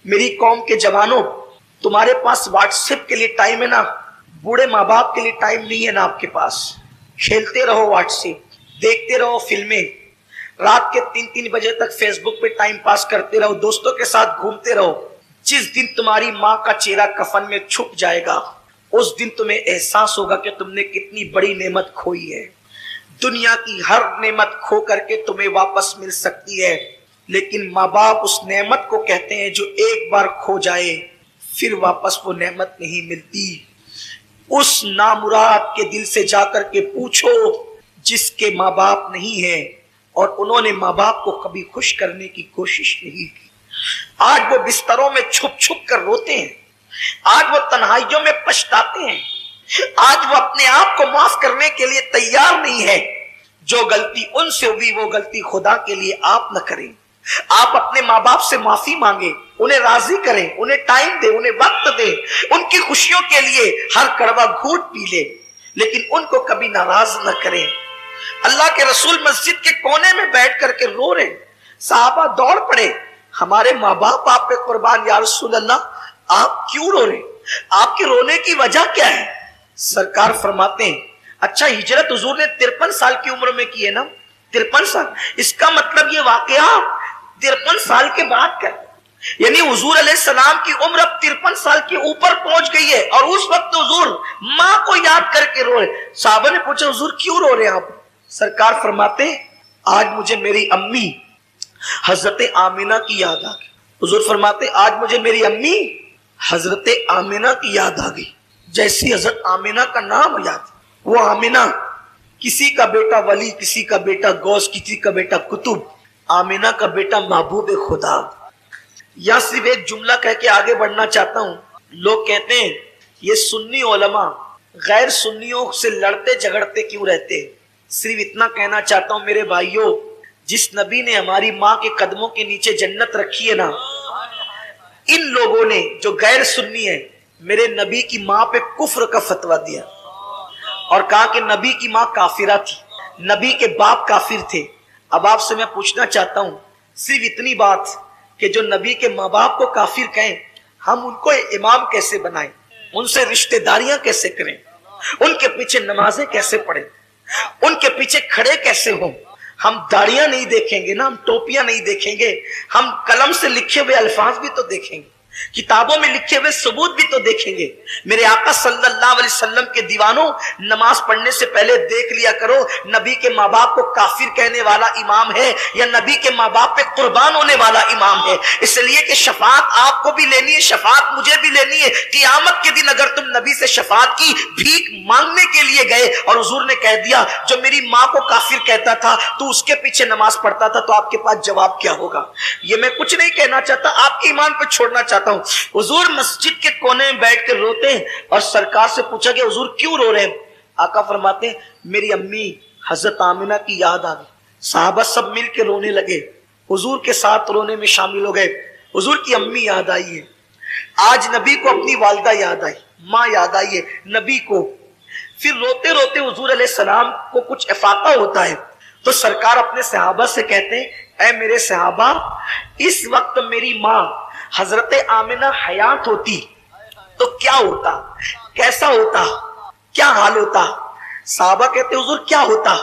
میری قوم کے جوانوں، تمہارے پاس واٹس ایپ کے لیے ٹائم ہے نا؟ بوڑھے ماں باپ کے لیے ٹائم نہیں ہے نا آپ کے پاس؟ کھیلتے رہو واٹس ایپ، دیکھتے رہو فلمیں، رات کے 3 بجے تک فیس بک پہ ٹائم پاس کرتے رہو، دوستوں کے ساتھ گھومتے رہو۔ جس دن تمہاری ماں کا چہرہ کفن میں چھپ جائے گا، اس دن تمہیں احساس ہوگا کہ تم نے کتنی بڑی نعمت کھوئی ہے۔ دنیا کی ہر نعمت کھو کر کے تمہیں واپس مل سکتی ہے، لیکن ماں باپ اس نعمت کو کہتے ہیں جو ایک بار کھو جائے پھر واپس وہ نعمت نہیں ملتی۔ اس نامراد کے دل سے جا کر کے پوچھو جس کے ماں باپ نہیں ہیں اور انہوں نے ماں باپ کو کبھی خوش کرنے کی کوشش نہیں کی۔ آج وہ بستروں میں چھپ چھپ کر روتے ہیں، آج وہ تنہائیوں میں پچھتاتے ہیں، آج وہ اپنے آپ کو معاف کرنے کے لیے تیار نہیں ہے۔ جو غلطی ان سے ہوئی وہ غلطی خدا کے لیے آپ نہ کریں۔ آپ اپنے ماں باپ سے معافی مانگیں، انہیں راضی کریں، انہیں ٹائم دیں، انہیں وقت دیں، ان کی خوشیوں کے لیے ہر کڑوا گھونٹ پی لیں، لیکن ان کو کبھی ناراض نہ کریں۔ اللہ کے رسول مسجد کے کونے میں بیٹھ کر کے رو رہے، صحابہ دوڑ پڑے، ہمارے ماں باپ آپ پہ قربان، یا رسول اللہ آپ کیوں رو رہے؟ آپ کے رونے کی وجہ کیا ہے؟ سرکار فرماتے ہیں اچھا ہجرت حضور نے 53 سال کی عمر میں کی ہے نا؟ 53 سال، اس کا مطلب یہ واقعہ 53 سال کے بعد کا، یعنی حضور علیہ السلام کی عمر اب 53 سال کے اوپر پہنچ گئی ہے، اور اس وقت حضور ماں کو یاد کر کے رو رہے۔ صحابہ نے پوچھا حضور کیوں رو رہے ہیں آپ؟ سرکار فرماتے ہیں آج مجھے میری امی حضرت آمینہ کی یاد آ گئی۔ حضور فرماتے آج مجھے میری امی حضرت آمینہ کی یاد آ گئی، جیسی حضرت آمینہ کا نام یاد۔ وہ آمینہ کسی کا بیٹا ولی، کسی کا بیٹا غوث، کسی کا بیٹا قطب، آمینہ کا بیٹا محبوب خدا۔ یا صرف ایک جملہ کہہ کے آگے بڑھنا چاہتا ہوں۔ لوگ کہتے ہیں یہ سنی علماء غیر سنیوں سے لڑتے جھگڑتے کیوں رہتے ہیں؟ صرف اتنا کہنا چاہتا ہوں میرے بھائیوں، جس نبی نے ہماری ماں کے قدموں کے نیچے جنت رکھی ہے نا، ان لوگوں نے جو غیر سنی ہیں میرے نبی کی ماں پہ کفر کا فتویٰ دیا اور کہا کہ نبی کی ماں کافرہ تھی، نبی کے باپ کافر تھے۔ اب آپ سے میں پوچھنا چاہتا ہوں صرف اتنی بات کہ جو نبی کے ماں باپ کو کافر کہیں، ہم ان کو امام کیسے بنائیں؟ ان سے رشتہ داریاں کیسے کریں؟ ان کے پیچھے نمازیں کیسے پڑھیں؟ ان کے پیچھے کھڑے کیسے ہوں؟ ہم داڑیاں نہیں دیکھیں گے نا، ہم ٹوپیاں نہیں دیکھیں گے، ہم قلم سے لکھے ہوئے الفاظ بھی تو دیکھیں گے، کتابوں میں لکھے ہوئے ثبوت بھی تو دیکھیں گے۔ میرے آقا صلی اللہ علیہ وسلم کے دیوانوں، نماز پڑھنے سے پہلے دیکھ لیا کرو نبی کے ماں باپ کو کافر کہنے والا امام ہے یا نبی کے ماں باپ پہ قربان ہونے والا امام ہے، اس لیے کہ شفاعت آپ کو بھی لینی ہے، شفاعت مجھے بھی لینی ہے۔ قیامت کے دن اگر تم نبی سے شفاعت کی بھیک مانگنے کے لیے گئے اور حضور نے کہہ دیا جو میری ماں کو کافر کہتا تھا تو اس کے پیچھے نماز پڑھتا تھا، تو آپ کے پاس جواب کیا ہوگا؟ یہ میں کچھ نہیں کہنا چاہتا، آپ کے ایمان پہ چھوڑنا چاہتا ہوں۔ حضور مسجد کے کونے میں بیٹھ کر روتے ہیں اور سرکار سے پوچھا کہ حضور کیوں رو رہے ہیں؟ آقا فرماتے ہیں میری امی حضرت آمینہ کی یاد آ گئی۔ صحابہ سب مل کے رونے لگے، حضور کے ساتھ رونے میں شامل ہو گئے۔ حضور کی امی یاد آئی ہے، آج نبی کو اپنی والدہ یاد آئی، ماں یاد آئی ہے نبی کو۔ پھر روتے روتے حضور علیہ السلام کو کچھ افاقہ ہوتا ہے تو سرکار اپنے صحابہ سے کہتے ہیں اے میرے صحابہ، اس وقت میری ماں حضرت آمینہ حیات ہوتی تو کیا ہوتا، کیسا ہوتا، کیا حال ہوتا؟ صحابہ کہتے حضور کیا ہوتا؟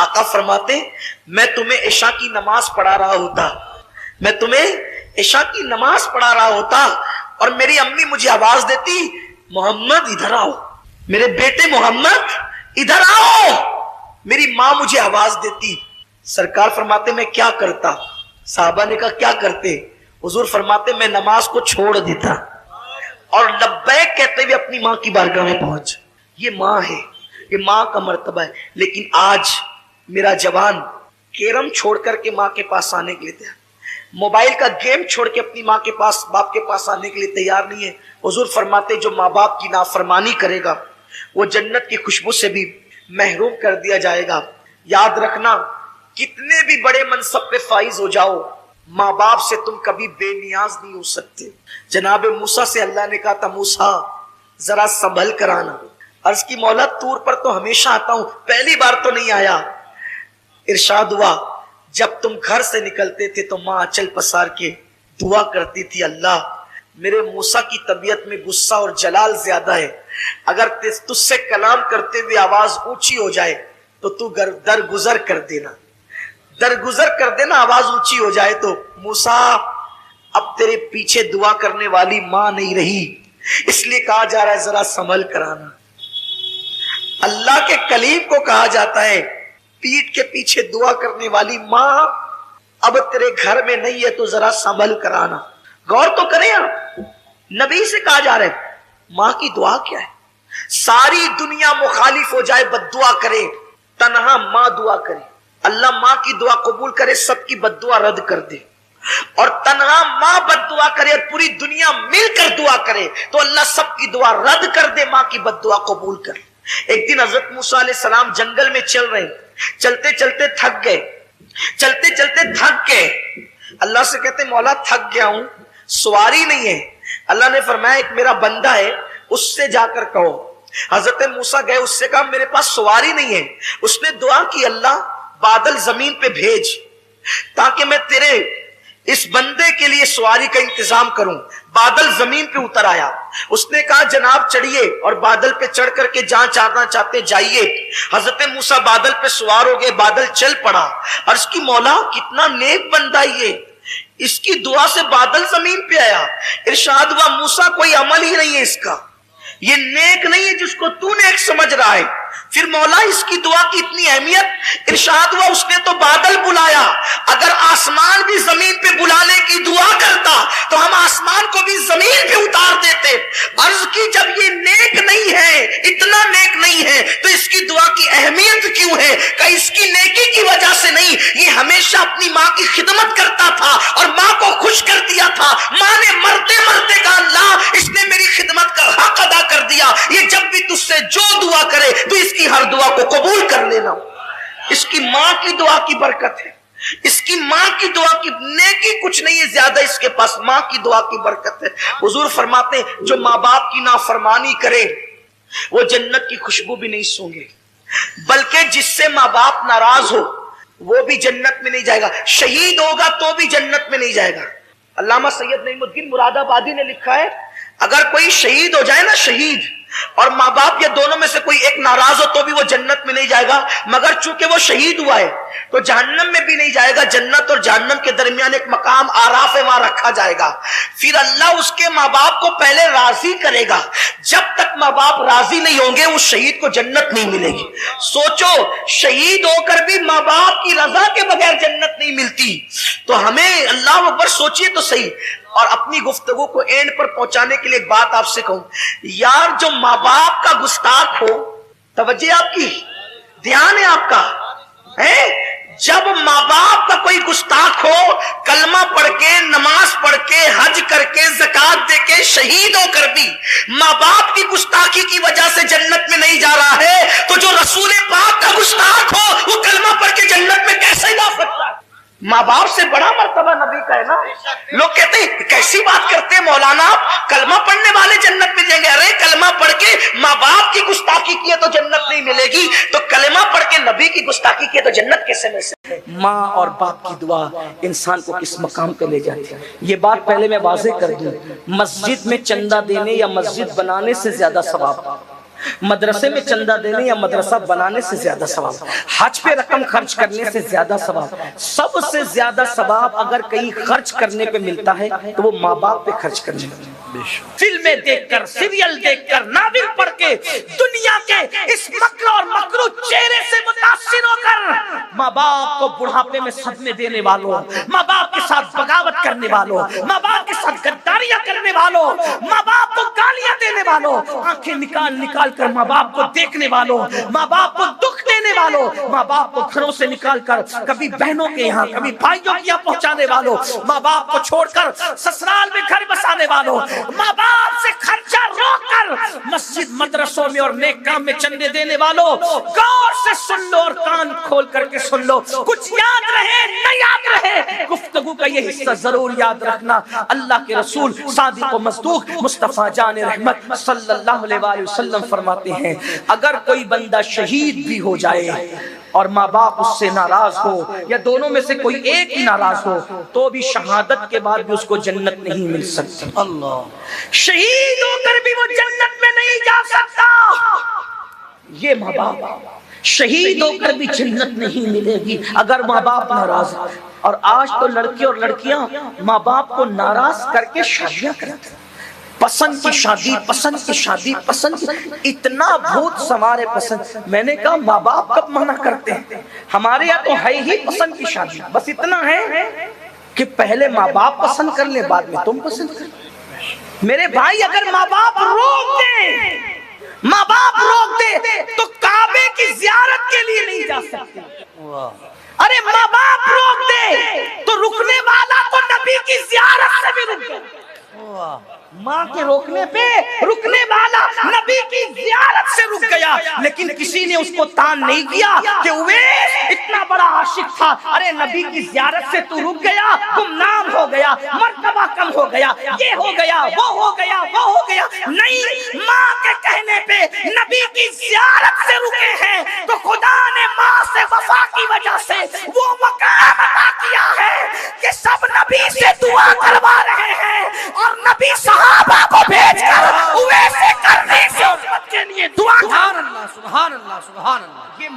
آقا فرماتے میں تمہیں عشاء کی نماز پڑھا رہا ہوتا، میں تمہیں عشاء کی نماز پڑھا رہا ہوتا اور میری امی مجھے آواز دیتی محمد ادھر آؤ، میرے بیٹے محمد ادھر آؤ، میری ماں مجھے آواز دیتی۔ سرکار فرماتے میں کیا کرتا؟ صحابہ نے کہا کیا کرتے؟ حضور فرماتے میں نماز کو چھوڑ دیتا اور لبیک کہتے ہوئے اپنی ماں کی بارگاہ میں پہنچ۔ یہ ماں ہے، یہ ماں کا مرتبہ ہے۔ لیکن آج میرا جوان کیرم چھوڑ کر کے ماں کے پاس آنے کے لیے تیار، موبائل کا گیم چھوڑ کے اپنی ماں کے پاس، باپ کے پاس آنے کے لیے تیار نہیں ہے۔ حضور فرماتے جو ماں باپ کی نافرمانی کرے گا وہ جنت کی خوشبو سے بھی محروم کر دیا جائے گا۔ یاد رکھنا کتنے بھی بڑے منصب پہ فائز ہو جاؤ، ماں باپ سے تم کبھی بے نیاز نہیں ہو سکتے۔ جناب موسیٰ سے اللہ نے کہا تھا موسیٰ ذرا سنبھل کر آنا۔ عرض کی مولا طور پر تو ہمیشہ آتا ہوں، پہلی بار تو نہیں آیا۔ ارشاد ہوا جب تم گھر سے نکلتے تھے تو ماں اچل پسار کے دعا کرتی تھی اللہ میرے موسیٰ کی طبیعت میں غصہ اور جلال زیادہ ہے، اگر تجھ سے کلام کرتے ہوئے آواز اونچی ہو جائے تو تو درگزر کر دینا، درگزر کر دینا، آواز اونچی ہو جائے تو۔ موسیٰ اب تیرے پیچھے دعا کرنے والی ماں نہیں رہی، اس لیے کہا جا رہا ہے ذرا سنبھل کر آنا۔ اللہ کے کلیم کو کہا جاتا ہے پیٹھ کے پیچھے دعا کرنے والی ماں اب تیرے گھر میں نہیں ہے تو ذرا سنبھل کر آنا۔ غور تو کریں آپ، نبی سے کہا جا رہا ہے ماں کی دعا کیا ہے؟ ساری دنیا مخالف ہو جائے بد دعا کرے، تنہا ماں دعا کرے، اللہ ماں کی دعا قبول کرے، سب کی بد دعا رد کر دے۔ اور تنہا ماں بد دعا کرے اور پوری دنیا مل کر دعا کرے تو اللہ سب کی دعا رد کر دے، ماں کی بد دعا قبول کر۔ ایک دن حضرت موسیٰ علیہ السلام جنگل میں چل رہے، چلتے چلتے تھک گئے، چلتے چلتے تھک گئے، اللہ سے کہتے مولا تھک گیا ہوں، سواری نہیں ہے۔ اللہ نے فرمایا ایک میرا بندہ ہے اس سے جا کر کہو۔ حضرت موسیٰ گئے، اس سے کہا میرے پاس سواری نہیں ہے۔ اس نے دعا کی اللہ بادل زمین پہ بھیج تاکہ میں تیرے اس بندے کے لیے سواری کا انتظام کروں۔ بادل زمین پہ اتر آیا، اس نے کہا جناب چڑھیے اور بادل پہ چڑھ کر کے جہاں جانا چاہتے جائیے۔ حضرت موسیٰ بادل پہ سوار ہو گئے، بادل چل پڑا۔ عرض کی مولا کتنا نیک بندہ یہ، اس کی دعا سے بادل زمین پہ آیا۔ ارشاد ہوا موسیٰ کوئی عمل ہی نہیں ہے اس کا، یہ نیک نہیں ہے جس کو تو نیک سمجھ رہا ہے۔ پھر مولا اس کی دعا کی اتنی اہمیت، ارشاد ہوا اس نے تو بادل بلایا، اگر آسمان بھی زمین پہ بلانے کی دعا کرتا تو ہم آسمان کو بھی زمین پہ اتار دیتے۔ عرض کی جب یہ نیک نہیں ہے، اتنا نیک نہیں ہے تو اس کی دعا کی اہمیت کیوں ہے؟ کہ اس کی نیکی کی وجہ سے نہیں، یہ ہمیشہ اپنی ماں کی خدمت کرتا تھا اور ماں کو خوش کر دیا تھا۔ ماں نے مرتے مرتے کہا اللہ اس نے میری خدمت کا حق ادا کر دیا، یہ جب بھی تجھ سے جو دعا کرے تو اس کی ہر دعا کو قبول کر لینا۔ اس کی ماں کی دعا کی برکت ہے، اس کی ماں کی دعا کی نیکی کچھ نہیں ہے، زیادہ اس کے پاس ماں کی دعا کی برکت ہے۔ حضور فرماتے ہیں جو ماں باپ کی نافرمانی کرے وہ جنت کی خوشبو بھی نہیں سونگے، بلکہ جس سے ماں باپ ناراض ہو وہ بھی جنت میں نہیں جائے گا، شہید ہوگا تو بھی جنت میں نہیں جائے گا۔ علامہ سید نعیم الدین مراد آبادی نے لکھا ہے اگر کوئی شہید ہو جائے نا، شہید اور ماں باپ یا دونوں میں سے کوئی ایک ناراض ہو تو بھی وہ جنت میں نہیں جائے گا، مگر چونکہ وہ شہید ہوا ہے تو جہنم میں بھی نہیں جائے گا۔ جنت اور جہنم کے درمیان ایک مقام آراف ہے، وہاں رکھا جائے گا۔ پھر اللہ اس کے ماں باپ کو پہلے راضی کرے گا، جب تک ماں باپ راضی نہیں ہوں گے اس شہید کو جنت نہیں ملے گی۔ سوچو شہید ہو کر بھی ماں باپ کی رضا کے بغیر جنت نہیں ملتی، تو ہمیں اللہ اکبر سوچئے تو صحیح۔ اور اپنی گفتگو کو اینڈ پر پہنچانے کے لیے ایک بات آپ سے کہوں، یار جو ماں باپ کا گستاخ ہو، توجہ آپ کی، دھیان ہے آپ کا، جب ماں باپ کا کوئی گستاخ ہو، کلمہ پڑھ کے نماز پڑھ کے حج کر کے زکات دے کے شہید ہو کر بھی ماں باپ کی گستاخی کی وجہ سے جنت میں نہیں جا رہا ہے، تو جو رسول پاک کا گستاخ ہو وہ کلمہ پڑھ کے جنت میں کیسے جا سکتا ہے؟ ماں باپ سے بڑا مرتبہ نبی کا ہے نا۔ لوگ کہتے ہیں کیسی بات کرتے ہیں مولانا آپ، کلمہ پڑھنے والے جنت میں جائیں گے۔ ارے کلمہ پڑھ کے ماں باپ کی گستاخی کی ہے تو جنت نہیں ملے گی، تو کلمہ پڑھ کے نبی کی گستاخی کی ہے تو جنت کیسے مل سکتی ہے؟ ماں اور باپ کی دعا انسان کو کس مقام پہ لے جاتی ہے، یہ بات پہلے میں واضح کر دوں۔ مسجد میں چندہ دینے یا مسجد بنانے سے زیادہ ثواب، مدرسے میں چندہ دینے یا مدرسہ بنانے سے زیادہ ثواب، حج پہ رقم خرچ کرنے سے زیادہ ثواب، سب سے زیادہ ثواب اگر کہیں خرچ کرنے پہ ملتا ہے تو وہ ماں باپ پہ خرچ کرنے پہ۔ فلمیں دیکھ کر، سیریل دیکھ کر، ناول پڑھ کے، دنیا کے اس مکر اور مکرو چہرے سے متاثر ہو کر ماں باپ کو بڑھاپے میں صدمے دینے والوں، ماں باپ کے ساتھ بغاوت کرنے والوں، ماں باپ کے ساتھ غداریاں کرنے والوں، ماں باپ کو گالیاں دینے والوں، آنکھیں نکال نکال کر ماں باپ کو دیکھنے والوں، ماں باپ کو دکھ دینے والوں، ماں باپ کو گھروں سے نکال کر کبھی بہنوں کے یہاں کبھی بھائیوں کے یہاں پہنچانے والوں، ماں باپ کو چھوڑ کر سسرال میں گھر بسانے والوں، ماں باپ سے خرچہ روک کر مسجد مدرسوں میں اور نیک کام میں چندے دینے والوں، غور سے سن لو اور کان کھول کر کے سن لو، کچھ یاد رہے نہ یاد رہے گفتگو کا یہ حصہ ضرور یاد رکھنا۔ اللہ کے رسول صادق و مصدوق مصطفیٰ جان رحمت صلی اللہ علیہ وآلہ وسلم فرماتے ہیں اگر کوئی بندہ شہید بھی ہو جائے اور ماں باپ اس سے ناراض ہو یا دونوں میں سے کوئی ایک ہی ناراض ہو تو بھی شہادت کے بعد بھی اس کو جنت نہیں مل سکتی. شہید ہو کر بھی وہ جنت میں نہیں جا سکتا. یہ ماں باپ شہید ہو کر بھی جنت نہیں ملے گی اگر ماں باپ ناراض ہیں. اور آج تو لڑکے اور لڑکیاں ماں باپ کو ناراض کر کے شادیاں کرتے ہیں. پسند کی شادی، پسند کی شادی، پسند، اتنا بھوت سوارے پسند. میں نے کہا ماں باپ کب منع کرتے ہیں؟ ہمارے یہاں تو ہے ہی پسند کی شادی. بس اتنا ہے کہ پہلے ماں باپ پسند کر لیں، بعد میں تم پسند کر. میرے بھائی اگر ماں باپ روک دیں، ماں باپ روک دے تو کعبے کی زیارت کے لیے نہیں جا سکتے. ارے ماں باپ روک دے تو رکنے والا تو نبی کی زیارت سے بھی رک گیا. ماں کے روکنے پہ رکنے والا نبی کی زیارت سے رک گیا. لیکن کسی نے اس کو تان نہیں کیا کہ اویس اتنا بڑا عاشق تھا، ارے نبی کی زیارت سے تو رک گیا، گمنام ہو گیا، مرتبہ کم ہو گیا، یہ ہو گیا، وہ ہو گیا، وہ ہو گیا. نہیں، ماں کے کہنے پہ نبی کی زیارت سے رکے ہیں تو خدا نے ماں سے وفا کی وجہ سے وہ مقام عطا کیا ہے کہ سب نبی سے دعا کروا رہے ہیں اور نبی صحابہ کو بھیج کر ویسے کرنے سے امت کے لیے دعا. سبحان اللہ، سبحان اللہ، سبحان اللہ. یہ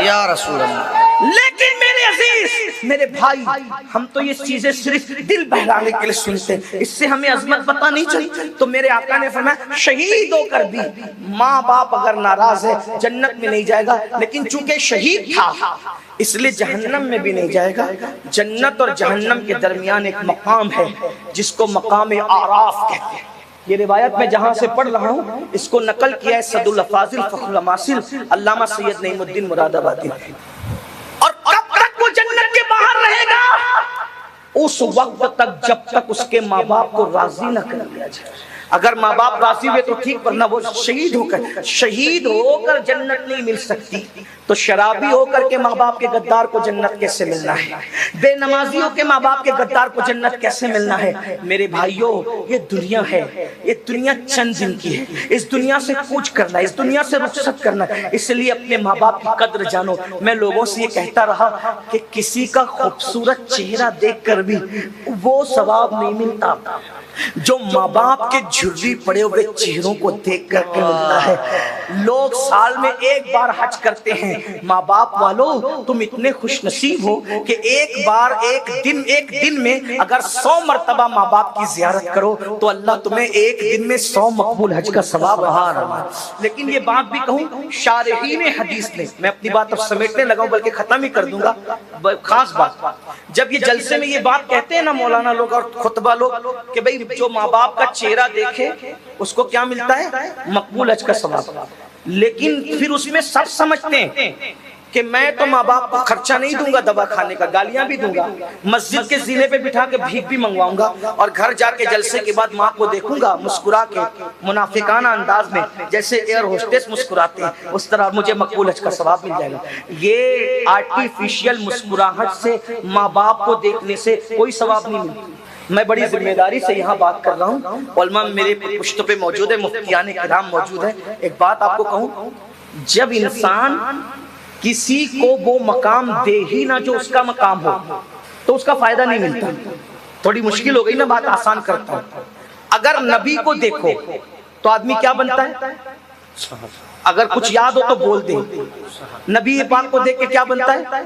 یا رسول اللہ. لیکن میرے عزیز، میرے بھائی، ہم تو یہ چیزیں صرف دل بہلانے کے لیے سنتے ہیں، اس سے ہمیں عظمت پتہ نہیں چلتی. تو میرے آقا نے فرمایا شہید ہو کر بھی ماں باپ اگر ناراض ہے جنت میں نہیں جائے گا. لیکن چونکہ شہید تھا اس لیے جہنم میں بھی نہیں جائے گا. جنت اور جہنم کے درمیان ایک مقام ہے جس کو مقام اعراف کہتے ہیں. یہ روایت میں جہاں سے پڑھ رہا ہوں اس کو نقل کیا ہے صد الافاضل فخر الاماثل علامہ سید نعیم الدین مراد آبادی. اور کب تک وہ جنت کے باہر رہے گا؟ اس وقت تک جب تک اس کے ماں باپ کو راضی نہ کر لیا جائے. اگر ماں باپ راضی ہوئے تو ٹھیک، ورنہ وہ شہید ہو کر جنت نہیں مل سکتی. تو شرابی ہو کر کے ماں باپ کے غدار کو جنت کیسے ملنا ہے؟ بے نمازی ہو کے ماں باپ کے غدار کو جنت کیسے ملنا ہے؟ میرے بھائیوں، یہ دنیا ہے، یہ دنیا چند دن کی ہے. اس دنیا سے کوچ کرنا ہے، اس دنیا سے رخصت کرنا ہے. اس لیے اپنے ماں باپ کی قدر جانو. میں لوگوں سے یہ کہتا رہا کہ کسی کا خوبصورت چہرہ دیکھ کر بھی وہ ثواب نہیں ملتا جو ماں باپ کے جھرری پڑے ہوئے چہروں کو دیکھ کر کے ملتا ہے. لوگ سال میں ایک بار حج کرتے ہیں. ماں باپ والوں، تم اتنے خوش نصیب ہو کہ ایک بار ایک دن میں اگر 100 مرتبہ ماں باپ کی زیارت کرو تو اللہ تمہیں ایک دن میں 100 مقبول حج کا ثواب عطا. لیکن یہ بات بھی کہوں، شارحین حدیث نے، میں اپنی بات اب سمیٹنے لگا ہوں بلکہ ختم ہی کر دوں گا. خاص بات، جب یہ جلسے میں یہ بات کہتے ہیں نا مولانا لوگ اور خطبہ لوگ کہ بھئی جو ماں باپ کا چہرہ دیکھے اس کو کیا ملتا ہے؟ مقبول حج کا ثواب. لیکن پھر اس میں سب سمجھتے ہیں کہ میں تو ماں باپ کو خرچہ نہیں دوں گا دوا کھانے کا، گالیاں بھی دوں گا، مسجد کے زینے پہ بٹھا کے بھیک بھی منگواؤں گا، اور گھر جا کے جلسے کے بعد ماں کو دیکھوں گا مسکرا کے منافقانہ انداز میں جیسے ایئر ہوسٹس مسکراتے ہیں اس طرح مجھے مقبول حج کا ثواب مل جائے گا. یہ آرٹیفیشل مسکراہٹ سے ماں باپ کو دیکھنے سے کوئی ثواب نہیں ملتا. میں بڑی ذمہ داری سے یہاں بات کر رہا ہوں، علماء میرے پشتوں پہ موجود ہے، مفتیان کرام موجود ہیں. ایک بات آپ کو کہوں، جب انسان کسی کو وہ مقام دے ہی نہ جو اس کا مقام ہو تو اس کا فائدہ نہیں ملتا. تھوڑی مشکل ہو گئی نا، بات آسان کرتا ہوں. اگر نبی کو دیکھو تو آدمی کیا بنتا ہے؟ اگر کچھ یاد ہو تو بول دیں. نبی پاک کو دیکھ کے کیا بنتا ہے؟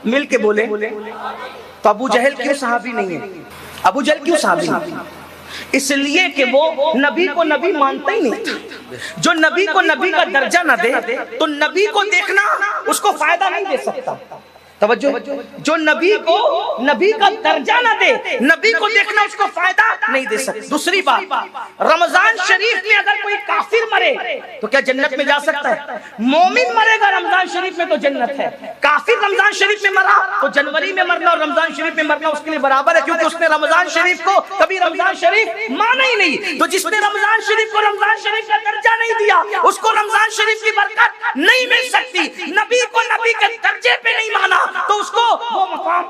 مل کے بولیں. تو ابو جہل کیوں صحابی نہیں ہے؟ ابو جہل کیوں صحابی نہیں؟ اس لیے کہ وہ نبی کو نبی مانتا ہی نہیں تھا. جو نبی کو نبی کا درجہ نہ دے تو نبی کو دیکھنا اس کو فائدہ نہیں دے سکتا. توجہ، جو نبی کو نبی کا درجہ نہ دے نبی کو دیکھنا اس کو فائدہ نہیں دے سکتا. دوسری بات، رمضان شریف میں اگر کوئی کافر مرے تو کیا جنت میں جا سکتا ہے؟ مومن مرے گا رمضان شریف میں تو جنت ہے. کافر رمضان شریف میں مرا تو جنوری میں مرنا اور رمضان شریف میں مرنا اس کے لیے برابر ہے، کیونکہ اس نے رمضان شریف کو کبھی رمضان شریف مانا ہی نہیں. تو جس نے رمضان شریف کو رمضان شریف کا درجہ نہیں دیا اس کو رمضان شریف کی برکت نہیں مل سکتی. نبی کو نبی کے درجے پہ نہیں مانا تو اس کو وہ مقام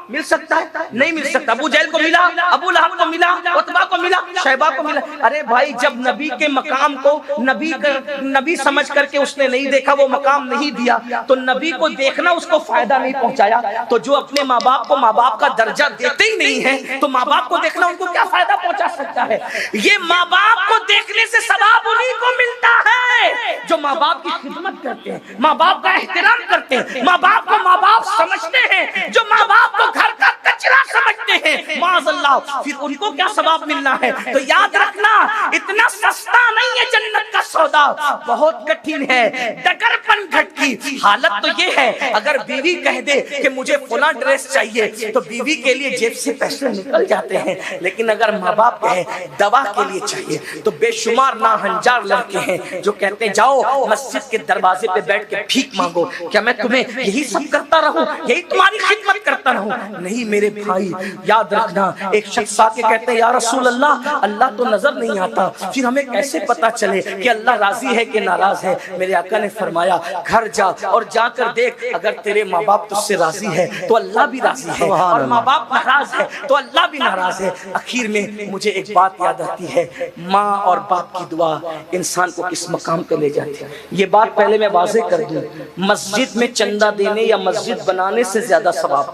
مل سکتا ہے؟ نہیں مل سکتا. ابو جہل کو ملا، ابو لہب کو ملا، عتبہ کو ملا، شیبہ کو ملا. ارے بھائی جب نبی کے مقام کو نبی سمجھ کر کے اس نے نہیں دیکھا, وہ مقام نہیں دیا, تو نبی کو دیکھنا اس کو فائدہ نہیں پہنچایا. تو جو اپنے ماں باپ کو ماں باپ کا درجہ دیتے ہی نہیں ہے تو ماں باپ کو دیکھنا ان کو کیا فائدہ پہنچا سکتا ہے؟ یہ ماں باپ کو دیکھنے سے ثواب انہیں کو ملتا ہے جو ماں باپ کی خدمت کرتے ہیں, ماں باپ کا احترام کرتے ہیں, ماں باپ کو ماں باپ سمجھتے ہیں, جو ماں باپ کو گھر کا کچرا سمجھتے ہیں. معاذ اللہ, پھر ان کو کیا ثواب ملنا ہے؟ تو یاد رکھنا اتنا سستا نہیں ہے جنت کا سودا, بہت کٹھن ہے. ڈگر پن گھٹ کی حالت تو یہ ہے, اگر بیوی کہہ دے کہ مجھے فلاں ڈریس چاہیے تو بیوی کے لیے جیب سے پیسے نکل جاتے ہیں, لیکن اگر ماں باپ کہے دوا کے لیے چاہیے تو بے شمار ناہنجار لڑکے ہیں جو کہتے ہیں جاؤ مسجد کے دروازے پہ بیٹھ کے بھیک مانگو, کیا میں تمہیں یہی سب کرتا رہوں, یہی تمہاری خدمت کرتا رہوں؟ نہیں میرے بھائی, یاد رکھنا. ایک شخص آ کے کہتے ہیں یا رسول اللہ, اللہ تو نظر نہیں آتا, پھر ہمیں کیسے پتا چلے کہ اللہ راضی ہے کہ ناراض ہے؟ میرے آقا نے فرمایا گھر جا اور جا کر دیکھ, اگر تیرے ماں باپ تجھ سے راضی ہے تو اللہ بھی راضی ہے, اور ماں باپ ناراض ہے تو اللہ بھی ناراض ہے. اخیر میں مجھے ایک بات یاد آتی ہے, ماں اور باپ کی دعا انسان کو کس مقام پہ لے جاتی ہے. یہ بات پہلے میں واضح کر دوں, مسجد میں چندہ دینے یا مسجد بنانے سے زیادہ ثواب,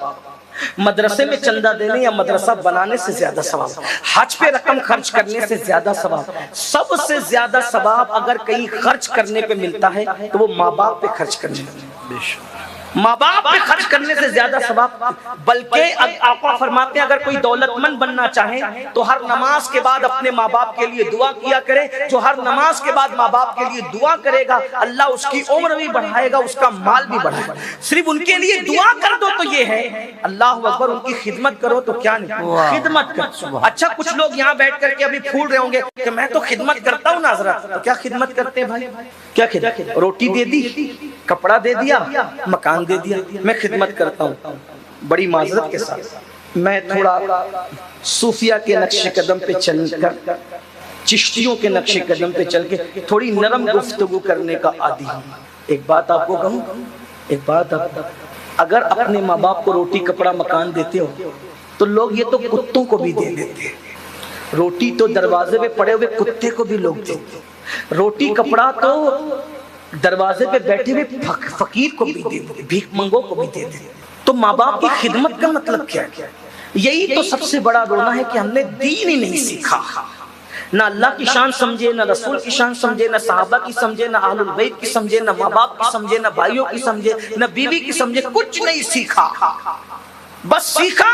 مدرسے میں چندہ دینے یا مدرسہ بنانے سے زیادہ ثواب, حج پہ رقم خرچ کرنے سے زیادہ ثواب, سب سے زیادہ ثواب اگر کہیں خرچ کرنے پہ ملتا ہے تو وہ ماں باپ پہ خرچ کرنے پہ, ماں باپ پہ خرچ کرنے سے زیادہ ثواب. بلکہ آقا فرماتے ہیں اگر کوئی دولت مند بننا چاہے تو ہر نماز کے بعد اپنے ماں باپ کے لیے دعا کیا کرے. جو ہر نماز کے بعد ماں باپ کے لیے دعا کرے گا اللہ اس کی عمر بھی بڑھائے گا, اس کا مال بھی بڑھائے گا. صرف ان کے لیے دعا کر دو تو یہ ہے, اللہ اکبر, ان کی خدمت کرو تو کیا نہیں, خدمت کر. اچھا کچھ لوگ یہاں بیٹھ کر کے ابھی پھول رہے ہوں گے کہ میں تو خدمت کرتا ہوں نا حضرت, تو کیا خدمت کرتے ہیں بھائی؟ کیا خدمت؟ روٹی دے دی, کپڑا دے دیا, مکان دے دیا, میں خدمت کرتا ہوں. بڑی معذرت کے ساتھ میں تھوڑا صوفیہ کے نقش قدم پہ چل کر, چشتیوں کے نقش قدم پہ چل کے تھوڑی نرم گفتگو کرنے کا عادی ہوں. ایک بات آپ کو کہوں, ایک بات آپ, اگر اپنے ماں باپ کو روٹی کپڑا مکان دیتے ہو تو لوگ یہ تو کتوں کو بھی دے دیتے ہیں. روٹی تو دروازے پہ پڑے ہوئے کتے کو بھی لوگ دیتے, روٹی کپڑا تو دروازے پہ بیٹھے ہوئے فقیر کو بھی دیتے, بھیک منگو کو بھی دیتے. تو ماں باپ کی خدمت کا مطلب کیا ہے؟ یہی تو سب سے بڑا رونا ہے کہ ہم نے دین ہی نہیں سیکھا. نہ اللہ کی شان سمجھے, نہ رسول کی شان سمجھے, نہ صحابہ کی سمجھے, نہ اہل البیت کی سمجھے, نہ ماں باپ کی سمجھے, نہ بھائیوں کی سمجھے, نہ بیوی کی سمجھے, کچھ نہیں سیکھا. بس سیکھا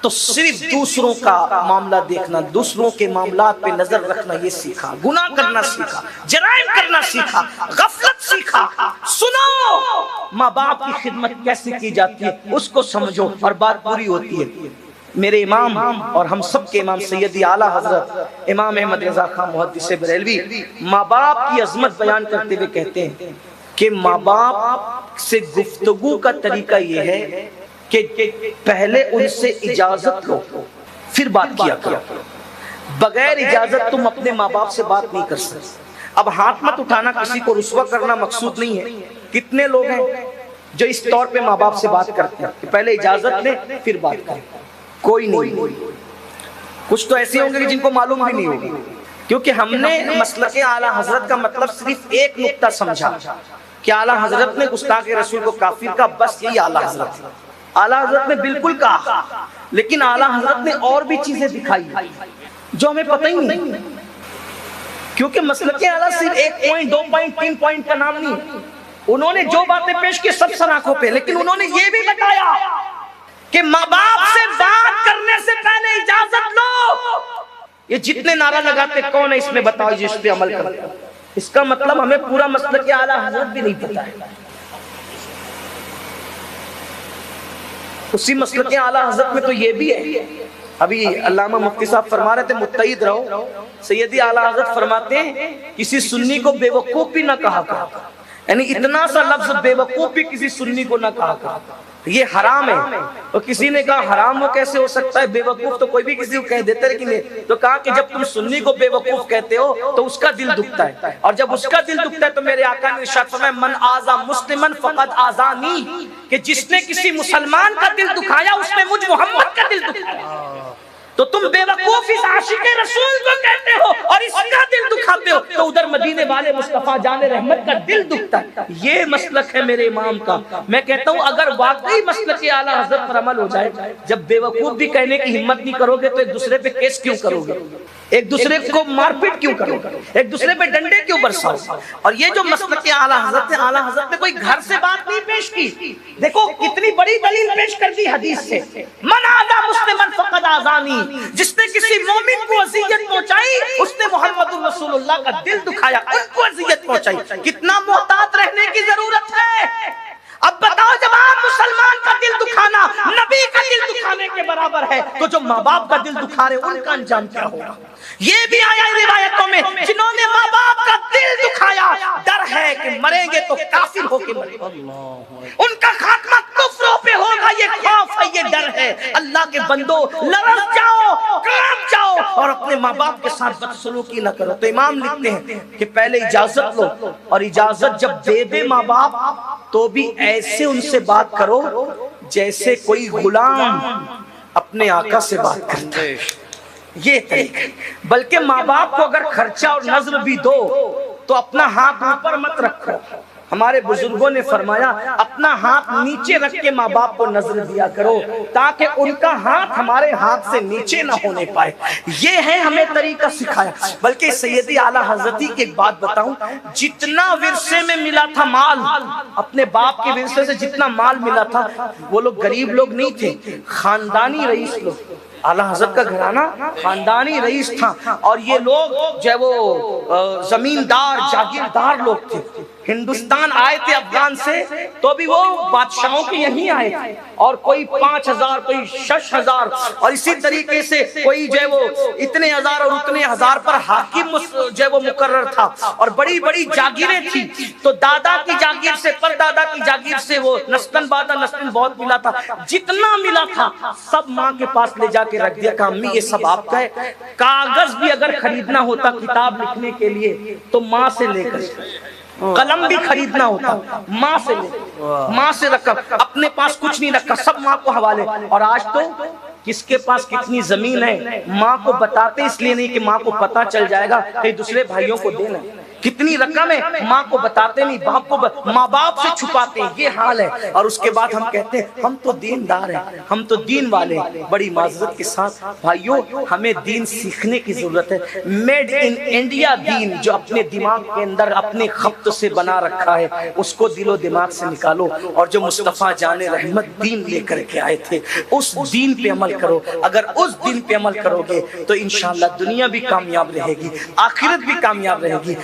تو صرف دوسروں کا معاملہ دیکھنا, دوسروں کے معاملات پہ نظر رکھنا, یہ سیکھا. گناہ کرنا سیکھا, جرائم کرنا سیکھا, غفلت سیکھا. سنو, ماں باپ کی خدمت کیسے کی جاتی ہے اس کو سمجھو اور بات پوری ہوتی ہے. میرے امام اور ہم سب کے امام سیدی اعلیٰ حضرت امام احمد رضا خان محدث بریلوی ماں باپ کی عظمت بیان کرتے ہوئے کہتے ہیں کہ ماں باپ سے گفتگو کا طریقہ یہ ہے کہ پہلے ان سے اجازت لو پھر بات کیا کرو. بغیر اجازت تم اپنے ماں باپ سے بات نہیں کر سکتے. اب ہاتھ مت اٹھانا, کسی کو رسوا کرنا مقصود نہیں ہے. کتنے لوگ ہیں جو اس طور پہ ماں باپ سے بات کرتے ہیں کہ پہلے اجازت لیں پھر بات کریں؟ کوئی نہیں. کچھ تو ایسے ہوں گے جن کو معلوم بھی نہیں ہوگی, کیونکہ ہم نے مسلک اعلیٰ حضرت کا مطلب صرف ایک نقطہ سمجھا کہ اعلیٰ حضرت نے گستاخ رسول کو کافر کا, بس یہی اعلیٰ حضرت. اعلیٰ حضرت نے بالکل کہا, لیکن اعلیٰ حضرت نے اور بھی چیزیں دکھائی جو ہمیں پتہ ہی نہیں, کیونکہ مسلک اعلیٰ صرف 1 پوائنٹ 2 پوائنٹ 3 پوائنٹ کا نام نہیں. انہوں نے جو باتیں پیش کی سب سراخوں پہ, لیکن انہوں نے یہ بھی بتایا کہ ماں باپ سے بات کرنے سے پہلے اجازت لو. یہ جتنے نعرہ لگاتے کون ہے اس میں بتاؤ جس پہ عمل کرتے؟ اس کا مطلب ہمیں پورا مسلک اعلیٰ حضرت بھی نہیں پتا ہے. اسی مسلک اعلیٰ حضرت میں تو یہ بھی ہے. ابھی علامہ مفتی صاحب فرما رہے تھے متعید رہو, سیدی اعلیٰ حضرت فرماتے ہیں کسی سنی کو بے وقوف بھی نہ کہا کرو, یعنی اتنا سا لفظ بے وقوف بھی کسی سنی کو نہ کہا کرو, یہ حرام ہے. اور کسی نے کہا حرام وہ کیسے ہو سکتا ہے, بے وقوف تو کوئی بھی کسی کو کہہ دیتا ہے. لیکن تو کہا کہ جب تم سنی کو بے وقوف کہتے ہو تو اس کا دل دکھتا ہے, اور جب اس کا دل دکھتا ہے تو میرے آقا نے ارشاد فرمایا من آذا مسلمن فقد آذانی, کہ جس نے کسی مسلمان کا دل دکھایا اس نے مجھ محمد کا دل دکھایا. تو تم بے وقوف اس عاشق رسول کو کہتے ہو اور اس کا دل دکھاتے ہو، تو ادھر مدینے والے مصطفیٰ جان رحمت کا دل دکھتا ہے۔ یہ مسلک ہے میرے امام کا۔ میں کہتا ہوں اگر واقعی مسلک اعلیٰ حضرت پر عمل ہو جائے، جب بے وقوف بھی کہنے کی ہمت نہیں کرو گے تو ایک دوسرے پہ کیس کیوں کرو گے، ایک دوسرے کو مار پیٹ کیوں کرو گے، ایک دوسرے پہ ڈنڈے کیوں برساؤ؟ اور یہ جو مسلک اعلیٰ حضرت ہے، اعلیٰ حضرت نے کوئی گھر سے بات نہیں پیش کی۔ دیکھو کتنی بڑی دلیل پیش کر دی حدیث سے، من آذا مسلما فقد آذانی، جس نے کسی مومن کو اذیت پہنچائی اس نے محمد رسول اللہ کا دل دکھایا، ان کو اذیت پہنچائی۔ کتنا محتاط رہنے کی ضرورت ہے۔ اب بتاؤ جب آپ مسلمان کا دل دکھانا نبی کا دل دکھانے کے برابر ہے تو جو ماں باپ کا دل دکھا رہے ان کا انجام کیا ہوگا؟ یہ بھی آیا روایتوں میں، جنہوں نے ماں باپ کا دل دکھایا ڈر ہے کہ مریں گے تو کافر ہو کے مریں گے، ان کا خاتمہ کفروں پہ ہوگا، یہ خوف ہے، یہ ڈر ہے۔ اللہ کے بندو لرز جاؤ، کانپ جاؤ اور اپنے ماں باپ کے ساتھ بدسلوکی نہ کرو۔ تو امام لکھتے ہیں کہ پہلے اجازت لو، اور اجازت جب دے دے ماں باپ تو بھی ایسے ان سے بات کرو جیسے کوئی غلام اپنے آقا سے بات کرتا ہے، یہ طریقہ۔ بلکہ ماں باپ کو اگر خرچہ اور نظر بھی دو تو اپنا ہاتھ اوپر مت رکھو۔ ہمارے بزرگوں نے فرمایا اپنا ہاتھ نیچے رکھ کے ماں باپ کو نظر دیا کرو تاکہ ان کا ہاتھ ہمارے ہاتھ سے نیچے نہ ہونے پائے۔ یہ ہے ہمیں طریقہ سکھایا۔ بلکہ سیدی اعلیٰ حضرتی کی ایک بات بتاؤں، جتنا ورثے میں ملا تھا مال، اپنے باپ کے ورثے سے جتنا مال ملا تھا، وہ لوگ غریب لوگ نہیں تھے، خاندانی رئیس لوگ۔ اعلیٰ حضرت کا گھرانہ خاندانی رئیس تھا، اور یہ لوگ جو ہے وہ زمیندار جاگیردار لوگ تھے۔ ہندوستان آئے تھے افغان سے تو بھی وہ بادشاہوں کے یہیں آئے تھے، اور کوئی 5,000 کوئی 6,000 اور اسی طریقے سے کوئی جو ہے وہ اتنے ہزار اور اتنے ہزار پر حاکم جو ہے وہ مقرر تھا، اور بڑی بڑی جاگیریں تھی۔ تو دادا کی جاگیر سے پر دادا کی جاگیر سے وہ نسلاً بعد نسلاً بہت ملا تھا، جتنا ملا تھا سب ماں کے پاس لے جا کے رکھ دیا کہ امی یہ سب آپ کا ہے۔ کاغذ بھی اگر خریدنا ہوتا کتاب لکھنے کے لیے تو ماں سے لے کر، قلم بھی خریدنا ہوتا ماں سے لے، ماں سے رکھا، اپنے پاس کچھ نہیں رکھا، سب ماں کو حوالے۔ اور آج تو کس کے پاس کتنی زمین ہے ماں کو بتاتے اس لیے نہیں کہ ماں کو پتا چل جائے گا کہ دوسرے بھائیوں کو دینا، کتنی رقم ہے ماں کو بتاتے نہیں، باپ کو ماں باپ سے چھپاتے ہیں، یہ حال ہے۔ اور اس کے بعد ہم کہتے ہیں ہم تو دیندار ہیں، ہم تو دین والے ہیں۔ بڑی معذرت کے ساتھ بھائیوں، ہمیں دین سیکھنے کی ضرورت ہے۔ میڈ ان انڈیا دین جو اپنے دماغ کے اندر اپنے خط سے بنا رکھا ہے اس کو دل و دماغ سے نکالو، اور جو مصطفیٰ جان رحمت دین لے کر کے آئے تھے اس دین پہ عمل کرو۔ اگر اس دین پہ عمل کرو گے تو انشاءاللہ دنیا بھی کامیاب رہے گی، آخرت بھی کامیاب رہے گی۔